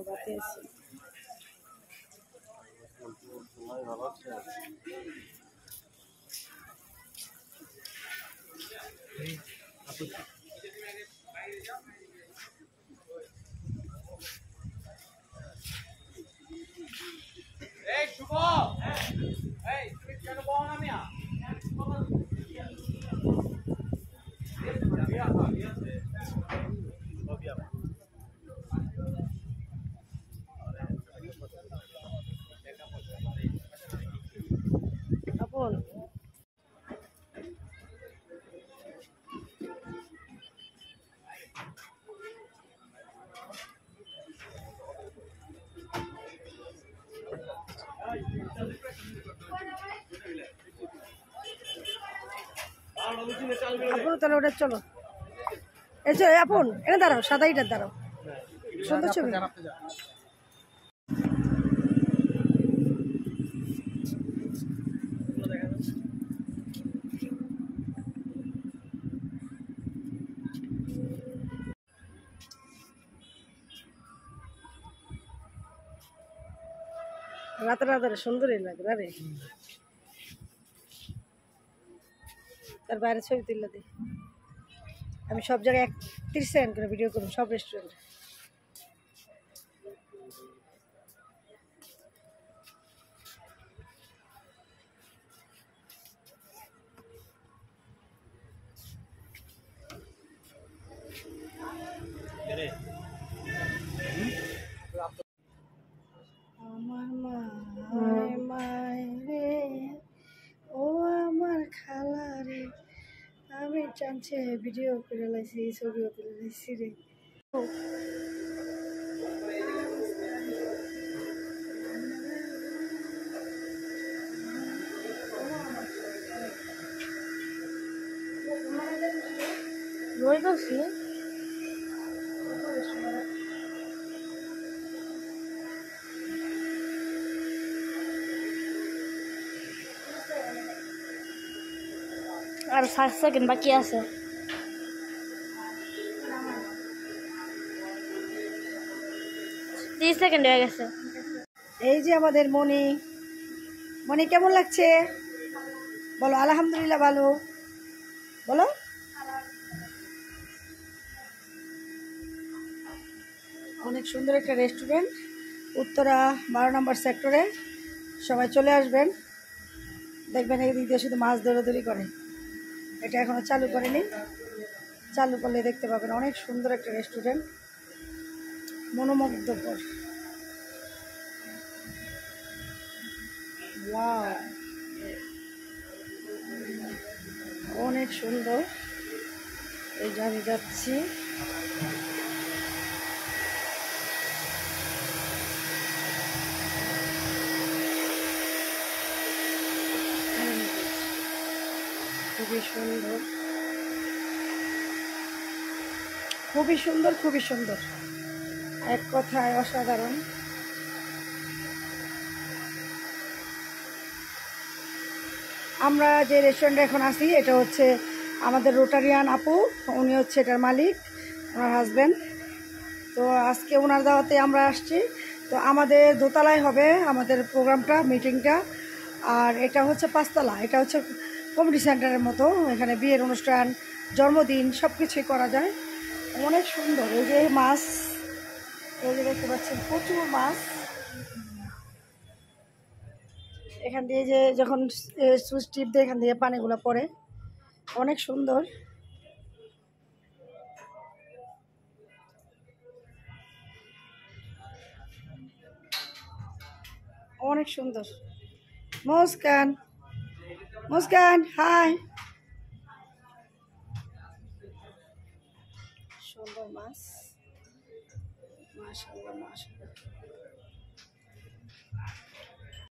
বাতি আছে। আপন আপন তাহলে ওটা চলো, এই যে আপন এনে দাঁড়াও, সাদা ইটার দাঁড়াও, সুন্দর ছবি। রাতে রাতে সুন্দরই লাগে না রে, তার বাইরে ছবি তুললে দিই। আমি সব জায়গায় 30 সেকেন্ড করে ভিডিও করব, সব রেস্টুরেন্টে। আমার মায় মায় রে, ও আমার খালা রে, আমি চান্সে ভিডিও করে লাইছি, ছবিও তুলে লাইছি রে। রয়ে গেছি আর 7 সেকেন্ড বাকি আছে। तीस সেকেন্ড হয়ে গেছে। এই যে আমাদের মনি, মনি কেমন লাগছে বলো? আলহামদুলিল্লাহ ভালো বলো। অনেক সুন্দর একটা রেস্টুরেন্ট, উত্তরা 12 নম্বর সেক্টরে। সবাই চলে আসবেন, দেখবেন এই দিক দিয়ে শুধু মাছ দৌড়াদৌড়ি করে। এটা এখনো চালু করেনি, চালু করলে দেখতে পাবেন। অনেক সুন্দর একটা রেস্টুরেন্ট, মনোমুগ্ধকর। ওয়াও, অনেক সুন্দর। এই যে আমি যাচ্ছি, খুবই সুন্দর, খুবই সুন্দর, খুবই সুন্দর, এক কথায় অসাধারণ। আমরা যে রেস্টুরেন্টে এখন আছি এটা হচ্ছে আমাদের রোটারিয়ান আপু, উনি হচ্ছে এটার মালিক, ওনার হাজব্যান্ড। তো আজকে ওনার দাওয়াতে আমরা আসছি। তো আমাদের দোতলায় হবে আমাদের প্রোগ্রামটা, মিটিংটা। আর এটা হচ্ছে 5 তলা, এটা হচ্ছে কমিউনিটি সেন্টারের মতো। এখানে বিয়ের অনুষ্ঠান, জন্মদিন সব কিছুই করা যায়। অনেক সুন্দর। এই যে মাছ, এই যে দেখতে পাচ্ছেন প্রচুর মাছ। এখান দিয়ে যে যখন সুইচ টিপ দিয়ে এখান দিয়ে পানিগুলো পড়ে, অনেক সুন্দর। অনেক সুন্দর। মুস্কান, মুস্কান হাই। সুন্দর মাছ, মাশাআল্লাহ মাশাআল্লাহ।